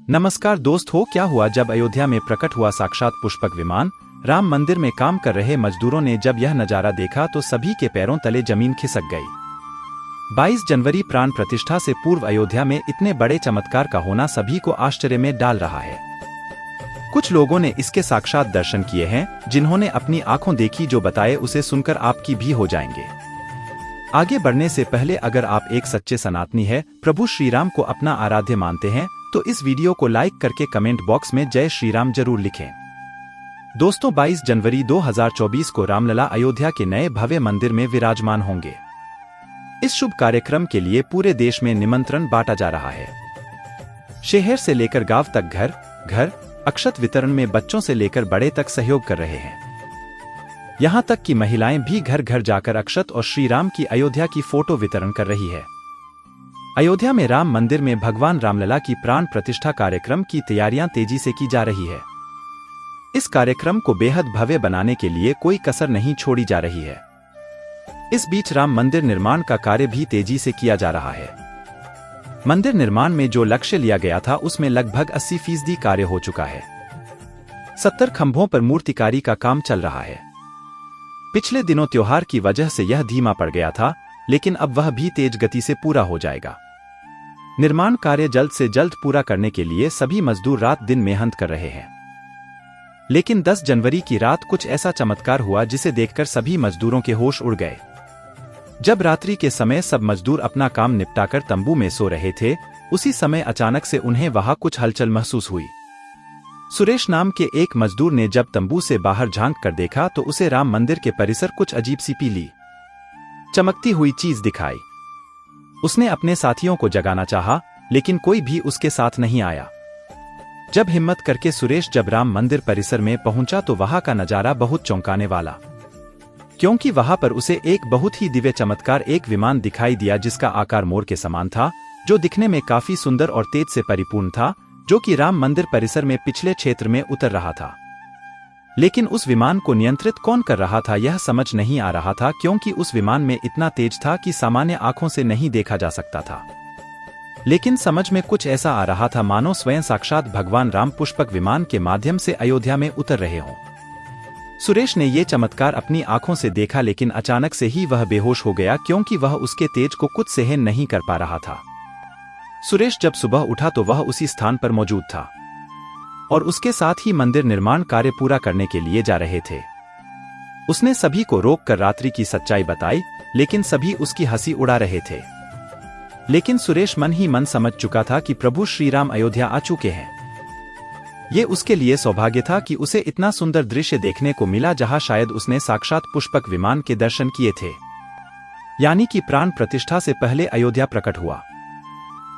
नमस्कार दोस्त हो, क्या हुआ जब अयोध्या में प्रकट हुआ साक्षात पुष्पक विमान। राम मंदिर में काम कर रहे मजदूरों ने जब यह नजारा देखा तो सभी के पैरों तले जमीन खिसक गई। 22 जनवरी प्राण प्रतिष्ठा से पूर्व अयोध्या में इतने बड़े चमत्कार का होना सभी को आश्चर्य में डाल रहा है। कुछ लोगों ने इसके साक्षात दर्शन किए हैं, जिन्होंने अपनी आंखों देखी जो बताए उसे सुनकर आपकी भी हो जाएंगे। आगे बढ़ने से पहले अगर आप एक सच्चे सनातनी है, प्रभु श्री राम को अपना आराध्य मानते हैं तो इस वीडियो को लाइक करके कमेंट बॉक्स में जय श्री राम जरूर लिखें। दोस्तों, 22 जनवरी 2024 को रामलला अयोध्या के नए भव्य मंदिर में विराजमान होंगे। इस शुभ कार्यक्रम के लिए पूरे देश में निमंत्रण बांटा जा रहा है। शहर से लेकर गांव तक घर घर अक्षत वितरण में बच्चों से लेकर बड़े तक सहयोग कर रहे हैं। यहां तक कि महिलाएं भी घर घर जाकर अक्षत और श्री राम की अयोध्या की फोटो वितरण कर रही है। अयोध्या में राम मंदिर में भगवान रामलला की प्राण प्रतिष्ठा कार्यक्रम की तैयारियां तेजी से की जा रही है। इस कार्यक्रम को बेहद भव्य बनाने के लिए कोई कसर नहीं छोड़ी जा रही है। इस बीच राम मंदिर निर्माण का कार्य भी तेजी से किया जा रहा है। मंदिर निर्माण में जो लक्ष्य लिया गया था उसमें लगभग 80% कार्य हो चुका है। 70 खंभों पर मूर्तिकारी का काम चल रहा है। पिछले दिनों त्योहार की वजह से यह धीमा पड़ गया था, लेकिन अब वह भी तेज गति से पूरा हो जाएगा। निर्माण कार्य जल्द से जल्द पूरा करने के लिए सभी मजदूर रात दिन मेहनत कर रहे हैं। लेकिन 10 जनवरी की रात कुछ ऐसा चमत्कार हुआ जिसे देखकर सभी मजदूरों के होश उड़ गए। जब रात्रि के समय सब मजदूर अपना काम निपटाकर तंबू में सो रहे थे, उसी समय अचानक से उन्हें वहां कुछ हलचल महसूस हुई। सुरेश नाम के एक मजदूर ने जब तंबू से बाहर झांक कर देखा तो उसे राम मंदिर के परिसर कुछ अजीब सी पीली चमकती हुई चीज दिखाई। उसने अपने साथियों को जगाना चाहा, लेकिन कोई भी उसके साथ नहीं आया। जब हिम्मत करके सुरेश जब राम मंदिर परिसर में पहुंचा तो वहां का नजारा बहुत चौंकाने वाला, क्योंकि वहां पर उसे एक बहुत ही दिव्य चमत्कार एक विमान दिखाई दिया जिसका आकार मोर के समान था, जो दिखने में काफी सुंदर और तेज से परिपूर्ण था, जो कि राम मंदिर परिसर में पिछले क्षेत्र में उतर रहा था। लेकिन उस विमान को नियंत्रित कौन कर रहा था यह समझ नहीं आ रहा था, क्योंकि उस विमान में इतना तेज था कि सामान्य आंखों से नहीं देखा जा सकता था। लेकिन समझ में कुछ ऐसा आ रहा था मानो स्वयं साक्षात भगवान राम पुष्पक विमान के माध्यम से अयोध्या में उतर रहे हों। सुरेश ने ये चमत्कार अपनी आंखों से देखा, लेकिन अचानक से ही वह बेहोश हो गया, क्योंकि वह उसके तेज को कुछ सहन नहीं कर पा रहा था। सुरेश जब सुबह उठा तो वह उसी स्थान पर मौजूद था और उसके साथ ही मंदिर निर्माण कार्य पूरा करने के लिए जा रहे थे। उसने सभी को रोककर रात्रि की सच्चाई बताई, लेकिन सभी उसकी हंसी उड़ा रहे थे। लेकिन सुरेश मन ही मन समझ चुका था कि प्रभु श्री राम अयोध्या आ चुके हैं। ये उसके लिए सौभाग्य था कि उसे इतना सुंदर दृश्य देखने को मिला, जहां शायद उसने साक्षात पुष्पक विमान के दर्शन किए थे। यानी कि प्राण प्रतिष्ठा से पहले अयोध्या प्रकट हुआ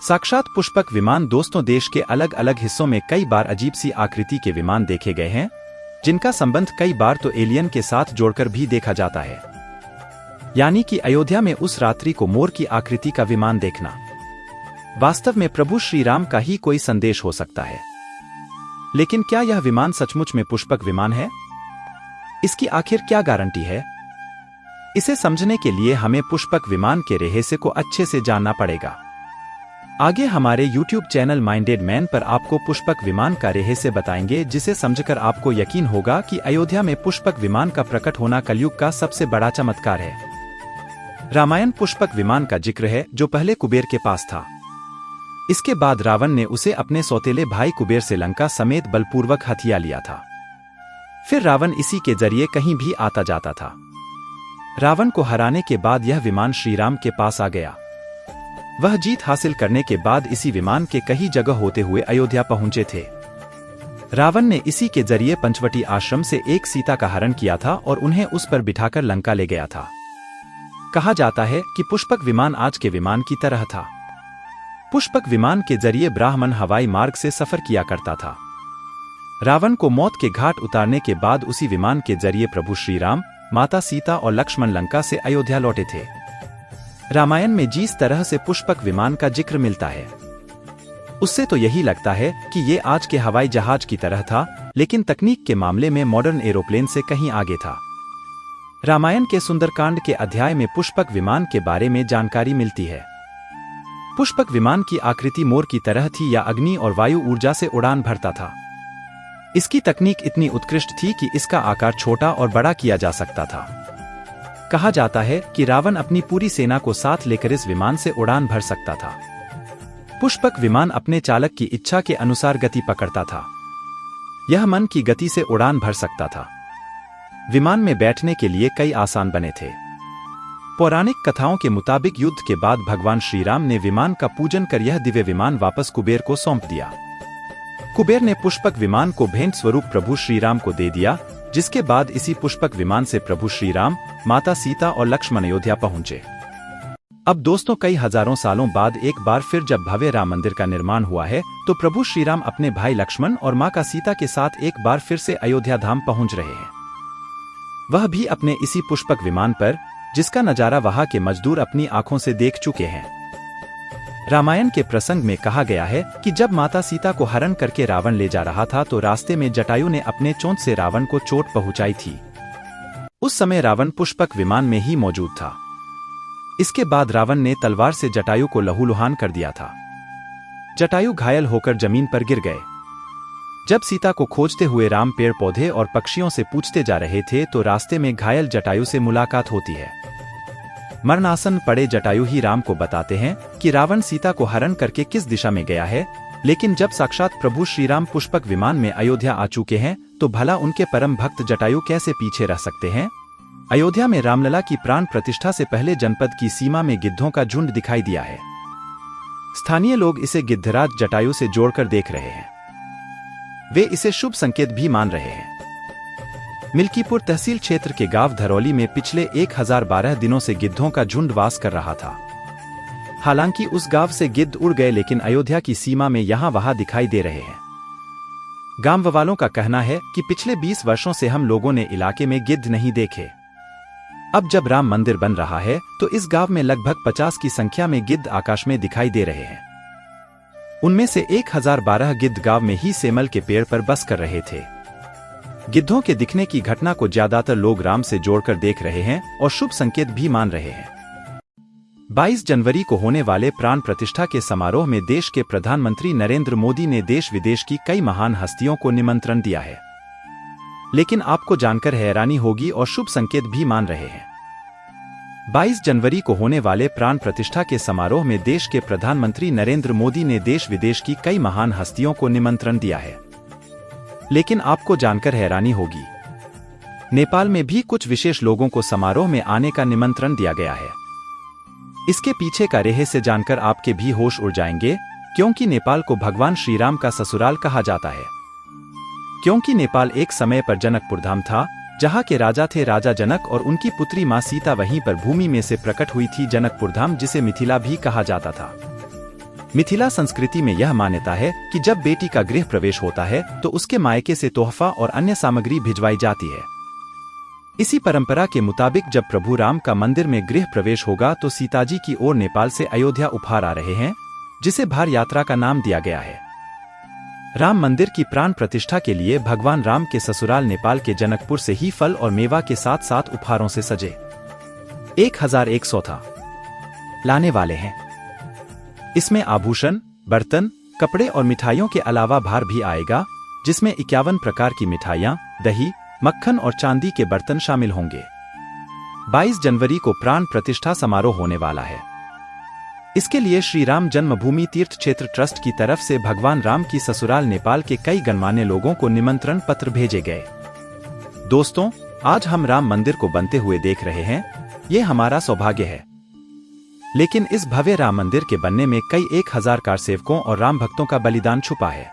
साक्षात पुष्पक विमान। दोस्तों, देश के अलग अलग हिस्सों में कई बार अजीब सी आकृति के विमान देखे गए हैं, जिनका संबंध कई बार तो एलियन के साथ जोड़कर भी देखा जाता है। यानी कि अयोध्या में उस रात्रि को मोर की आकृति का विमान देखना वास्तव में प्रभु श्री राम का ही कोई संदेश हो सकता है। लेकिन क्या यह विमान सचमुच में पुष्पक विमान है? इसकी आखिर क्या गारंटी है? इसे समझने के लिए हमें पुष्पक विमान के रहस्य को अच्छे से जानना पड़ेगा। आगे हमारे YouTube चैनल माइंडेड मैन पर आपको पुष्पक विमान का रहस्य बताएंगे, जिसे समझकर आपको यकीन होगा कि अयोध्या में पुष्पक विमान का प्रकट होना कलयुग का सबसे बड़ा चमत्कार है। रामायण पुष्पक विमान का जिक्र है, जो पहले कुबेर के पास था। इसके बाद रावण ने उसे अपने सौतेले भाई कुबेर से लंका समेत बलपूर्वक हथिया लिया था। फिर रावण इसी के जरिए कहीं भी आता जाता था। रावण को हराने के बाद यह विमान श्री राम के पास आ गया। वह जीत हासिल करने के बाद इसी विमान के कई जगह होते हुए अयोध्या पहुंचे थे। रावण ने इसी के जरिए पंचवटी आश्रम से एक सीता का हरण किया था और उन्हें उस पर बिठाकर लंका ले गया था। कहा जाता है कि पुष्पक विमान आज के विमान की तरह था। पुष्पक विमान के जरिए ब्राह्मण हवाई मार्ग से सफर किया करता था। रावण को मौत के घाट उतारने के बाद उसी विमान के जरिए प्रभु श्री राम, माता सीता और लक्ष्मण लंका से अयोध्या लौटे थे। रामायण में जिस तरह से पुष्पक विमान का जिक्र मिलता है, उससे तो यही लगता है कि ये आज के हवाई जहाज की तरह था, लेकिन तकनीक के मामले में मॉडर्न एरोप्लेन से कहीं आगे था। रामायण के सुंदरकांड के अध्याय में पुष्पक विमान के बारे में जानकारी मिलती है। पुष्पक विमान की आकृति मोर की तरह थी या अग्नि और वायु ऊर्जा से उड़ान भरता था। इसकी तकनीक इतनी उत्कृष्ट थी कि इसका आकार छोटा और बड़ा किया जा सकता था। कहा जाता है कि रावण अपनी पूरी सेना को साथ लेकर इस विमान से उड़ान भर सकता था। पुष्पक विमान अपने चालक की इच्छा के अनुसार गति पकड़ता था। यह मन की गति से उड़ान भर सकता था। विमान में बैठने के लिए कई आसान बने थे। पौराणिक कथाओं के मुताबिक युद्ध के बाद भगवान श्रीराम ने विमान का पूजन कर यह दिव्य विमान वापस कुबेर को सौंप दिया। कुबेर ने पुष्पक विमान को भेंट स्वरूप प्रभु श्रीराम को दे दिया, जिसके बाद इसी पुष्पक विमान से प्रभु श्रीराम, माता सीता और लक्ष्मण अयोध्या पहुंचे। अब दोस्तों, कई हजारों सालों बाद एक बार फिर जब भव्य राम मंदिर का निर्माण हुआ है, तो प्रभु श्रीराम अपने भाई लक्ष्मण और मां का सीता के साथ एक बार फिर से अयोध्या धाम पहुंच रहे हैं। वह भी अपने इसी पुष्पक विमान पर, जिसका नजारा वहां के मजदूर अपनी आंखों से देख चुके हैं। रामायण के प्रसंग में कहा गया है कि जब माता सीता को हरण करके रावण ले जा रहा था तो रास्ते में जटायु ने अपने चोंच से रावण को चोट पहुंचाई थी। उस समय रावण पुष्पक विमान में ही मौजूद था। इसके बाद रावण ने तलवार से जटायु को लहूलुहान कर दिया था। जटायु घायल होकर जमीन पर गिर गए। जब सीता को खोजते हुए राम पेड़ पौधे और पक्षियों से पूछते जा रहे थे तो रास्ते में घायल जटायु से मुलाकात होती है। मरणासन पड़े जटायु ही राम को बताते हैं कि रावण सीता को हरण करके किस दिशा में गया है, लेकिन जब साक्षात प्रभु श्रीराम पुष्पक विमान में अयोध्या आ चुके हैं तो भला उनके परम भक्त जटायु कैसे पीछे रह सकते हैं। अयोध्या में रामलला की प्राण प्रतिष्ठा से पहले जनपद की सीमा में गिद्धों का झुंड दिखाई दिया है। स्थानीय लोग इसे गिद्धराज जटायु से जोड़कर देख रहे हैं। वे इसे शुभ संकेत भी मान रहे हैं। मिल्कीपुर तहसील क्षेत्र के गांव धरौली में पिछले 1012 दिनों से गिद्धों का झुंड वास कर रहा था। हालांकि उस गांव से गिद्ध उड़ गए, लेकिन अयोध्या की सीमा में यहां वहां दिखाई दे रहे हैं। गांव वालों का कहना है कि पिछले 20 वर्षों से हम लोगों ने इलाके में गिद्ध नहीं देखे। अब जब राम मंदिर बन रहा है तो इस गांव में लगभग 50 की संख्या में गिद्ध आकाश में दिखाई दे रहे हैं। उनमें से 1012 गिद्ध गांव में ही सेमल के पेड़ पर बस कर रहे थे। गिद्धों के दिखने की घटना को ज्यादातर लोग राम से जोड़कर देख रहे हैं और शुभ संकेत भी मान रहे हैं। 22 जनवरी को होने वाले प्राण प्रतिष्ठा के समारोह में देश के प्रधानमंत्री नरेंद्र मोदी ने देश विदेश की कई महान हस्तियों को निमंत्रण दिया है। लेकिन आपको जानकर हैरानी होगी और शुभ संकेत भी मान रहे हैं। 22 जनवरी को होने वाले प्राण प्रतिष्ठा के समारोह में देश के प्रधानमंत्री नरेंद्र मोदी ने देश विदेश की कई महान हस्तियों को निमंत्रण दिया है। लेकिन आपको जानकर हैरानी होगी, नेपाल में भी कुछ विशेष लोगों को समारोह में आने का निमंत्रण दिया गया है। इसके पीछे का रहस्य जानकर आपके भी होश उड़ जाएंगे, क्योंकि नेपाल को भगवान श्रीराम का ससुराल कहा जाता है। क्योंकि नेपाल एक समय पर जनकपुर धाम था, जहाँ के राजा थे राजा जनक और उनकी पुत्री माँ सीता वहीं पर भूमि में से प्रकट हुई थी जनकपुर धाम, जिसे मिथिला भी कहा जाता था। मिथिला संस्कृति में यह मान्यता है कि जब बेटी का गृह प्रवेश होता है तो उसके मायके से तोहफा और अन्य सामग्री भिजवाई जाती है। इसी परंपरा के मुताबिक जब प्रभु राम का मंदिर में गृह प्रवेश होगा तो सीताजी की ओर नेपाल से अयोध्या उपहार आ रहे हैं, जिसे भार यात्रा का नाम दिया गया है। राम मंदिर की प्राण प्रतिष्ठा के लिए भगवान राम के ससुराल नेपाल के जनकपुर से ही फल और मेवा के साथ साथ उपहारों से सजे 1100 था लाने वाले हैं। इसमें आभूषण, बर्तन, कपड़े और मिठाइयों के अलावा भार भी आएगा, जिसमें 51 प्रकार की मिठाइयाँ, दही, मक्खन और चांदी के बर्तन शामिल होंगे। 22 जनवरी को प्राण प्रतिष्ठा समारोह होने वाला है। इसके लिए श्री राम जन्मभूमि तीर्थ क्षेत्र ट्रस्ट की तरफ से भगवान राम की ससुराल नेपाल के कई गणमान्य लोगों को निमंत्रण पत्र भेजे गए। दोस्तों, आज हम राम मंदिर को बनते हुए देख रहे हैं, ये हमारा सौभाग्य है। लेकिन इस भव्य राम मंदिर के बनने में कई 1000 कारसेवकों और राम भक्तों का बलिदान छुपा है।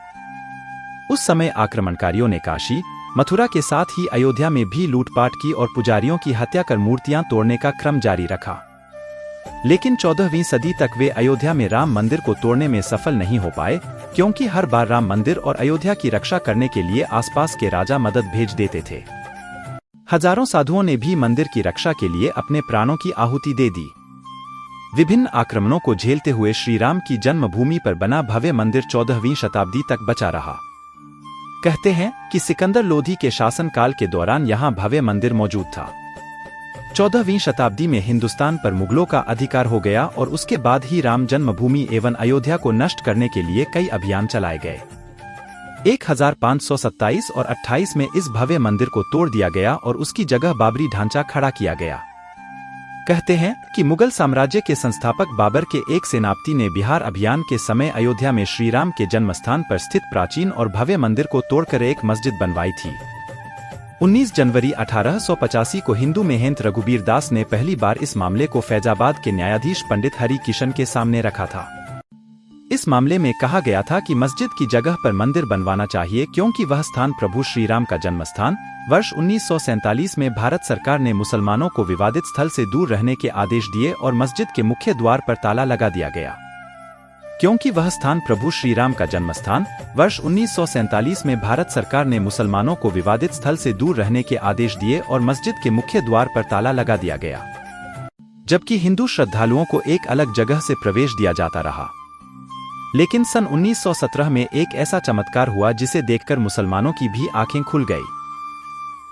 उस समय आक्रमणकारियों ने काशी, मथुरा के साथ ही अयोध्या में भी लूटपाट की और पुजारियों की हत्या कर मूर्तियां तोड़ने का क्रम जारी रखा। लेकिन 14वीं सदी तक वे अयोध्या में राम मंदिर को तोड़ने में सफल नहीं हो पाए, क्योंकि हर बार राम मंदिर और अयोध्या की रक्षा करने के लिए आसपास के राजा मदद भेज देते थे। हजारों साधुओं ने भी मंदिर की रक्षा के लिए अपने प्राणों की आहुति दे दी। विभिन्न आक्रमणों को झेलते हुए श्री राम की जन्मभूमि पर बना भव्य मंदिर 14वीं शताब्दी तक बचा रहा। कहते हैं कि सिकंदर लोधी के शासनकाल के दौरान यहाँ भव्य मंदिर मौजूद था। 14वीं शताब्दी में हिंदुस्तान पर मुगलों का अधिकार हो गया और उसके बाद ही राम जन्मभूमि एवं अयोध्या को नष्ट करने के लिए कई अभियान चलाए गए। 1527 और 28 में इस भव्य मंदिर को तोड़ दिया गया और उसकी जगह बाबरी ढांचा खड़ा किया गया। कहते हैं कि मुगल साम्राज्य के संस्थापक बाबर के एक सेनापति ने बिहार अभियान के समय अयोध्या में श्री राम के जन्मस्थान पर स्थित प्राचीन और भव्य मंदिर को तोड़कर एक मस्जिद बनवाई थी। 19 जनवरी 1885 को हिंदू महंत रघुबीर दास ने पहली बार इस मामले को फैजाबाद के न्यायाधीश पंडित हरि किशन के सामने रखा था। इस मामले में कहा गया था कि मस्जिद की जगह पर मंदिर बनवाना चाहिए क्योंकि वह स्थान प्रभु श्री राम का जन्मस्थान। वर्ष 1947 में भारत सरकार ने मुसलमानों को विवादित स्थल से दूर रहने के आदेश दिए और मस्जिद के मुख्य द्वार पर ताला लगा दिया गया क्योंकि वह स्थान प्रभु श्री राम का जन्मस्थान। वर्ष 1947 में भारत सरकार ने मुसलमानों को विवादित स्थल से दूर रहने के आदेश दिए और मस्जिद के मुख्य द्वार पर ताला लगा दिया गया, जबकि हिंदू श्रद्धालुओं को एक अलग जगह से प्रवेश दिया जाता रहा। लेकिन सन 1917 में एक ऐसा चमत्कार हुआ जिसे देखकर मुसलमानों की भी आंखें खुल गई।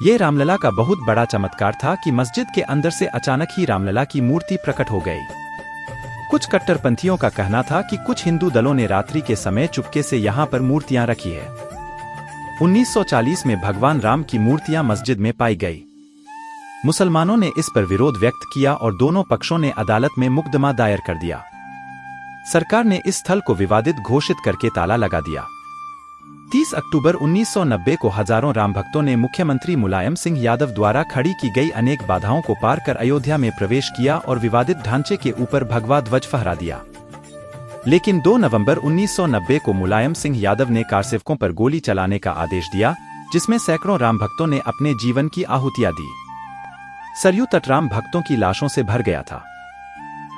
ये रामलला का बहुत बड़ा चमत्कार था कि मस्जिद के अंदर से अचानक ही रामलला की मूर्ति प्रकट हो गई। कुछ कट्टरपंथियों का कहना था कि कुछ हिंदू दलों ने रात्रि के समय चुपके से यहाँ पर मूर्तियां रखी है। 1940 में भगवान राम की मूर्तियां मस्जिद में पाई गई। मुसलमानों ने इस पर विरोध व्यक्त किया और दोनों पक्षों ने अदालत में मुकदमा दायर कर दिया। सरकार ने इस स्थल को विवादित घोषित करके ताला लगा दिया। 30 अक्टूबर 1990 को हजारों राम भक्तों ने मुख्यमंत्री मुलायम सिंह यादव द्वारा खड़ी की गई अनेक बाधाओं को पार कर अयोध्या में प्रवेश किया और विवादित ढांचे के ऊपर भगवा ध्वज फहरा दिया। लेकिन 2 नवंबर 1990 को मुलायम सिंह यादव ने कारसेवकों पर गोली चलाने का आदेश दिया, जिसमें सैकड़ों राम भक्तों ने अपने जीवन की आहुतियां दी। सरयू तट राम भक्तों की लाशों से भर गया था।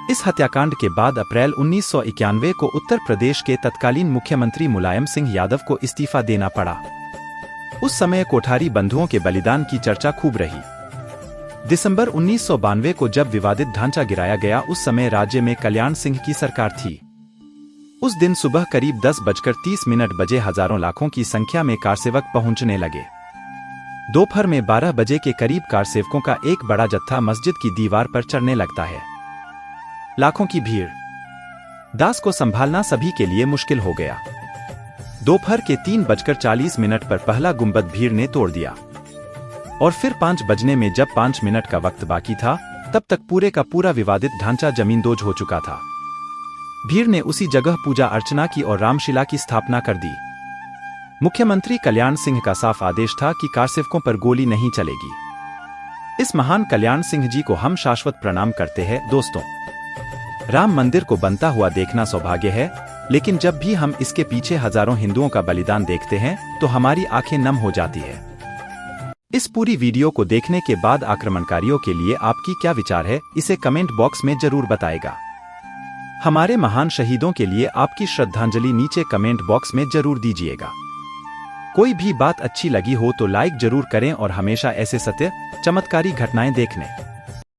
इस हत्याकांड के बाद अप्रैल 1991 को उत्तर प्रदेश के तत्कालीन मुख्यमंत्री मुलायम सिंह यादव को इस्तीफा देना पड़ा। उस समय कोठारी बंधुओं के बलिदान की चर्चा खूब रही। दिसंबर 1992 को जब विवादित ढांचा गिराया गया, उस समय राज्य में कल्याण सिंह की सरकार थी। उस दिन सुबह करीब 10:30 बजे हजारों लाखों की संख्या में कारसेवक पहुंचने लगे। दोपहर में 12 बजे के करीब कारसेवकों का एक बड़ा जत्था मस्जिद की दीवार पर चढ़ने लगता है। लाखों की भीड़, दास को संभालना सभी के लिए मुश्किल हो गया। दोपहर के 3:40 पर पहला गुंबद भीड़ ने तोड़ दिया और फिर 5 बजने में जब 5 मिनट का वक्त बाकी था, तब तक पूरे का पूरा विवादित ढांचा जमींदोज हो चुका था। भीड़ ने उसी जगह पूजा अर्चना की और रामशिला की स्थापना कर दी। मुख्यमंत्री कल्याण सिंह का साफ आदेश था कि कारसेवकों पर गोली नहीं चलेगी। इस महान कल्याण सिंह जी को हम शाश्वत प्रणाम करते हैं। दोस्तों, राम मंदिर को बनता हुआ देखना सौभाग्य है, लेकिन जब भी हम इसके पीछे हजारों हिंदुओं का बलिदान देखते हैं तो हमारी आंखें नम हो जाती है। इस पूरी वीडियो को देखने के बाद आक्रमणकारियों के लिए आपकी क्या विचार है, इसे कमेंट बॉक्स में जरूर बताएगा। हमारे महान शहीदों के लिए आपकी श्रद्धांजलि नीचे कमेंट बॉक्स में जरूर दीजिएगा। कोई भी बात अच्छी लगी हो तो लाइक जरूर करें और हमेशा ऐसे सत्य चमत्कारी घटनाएं देखने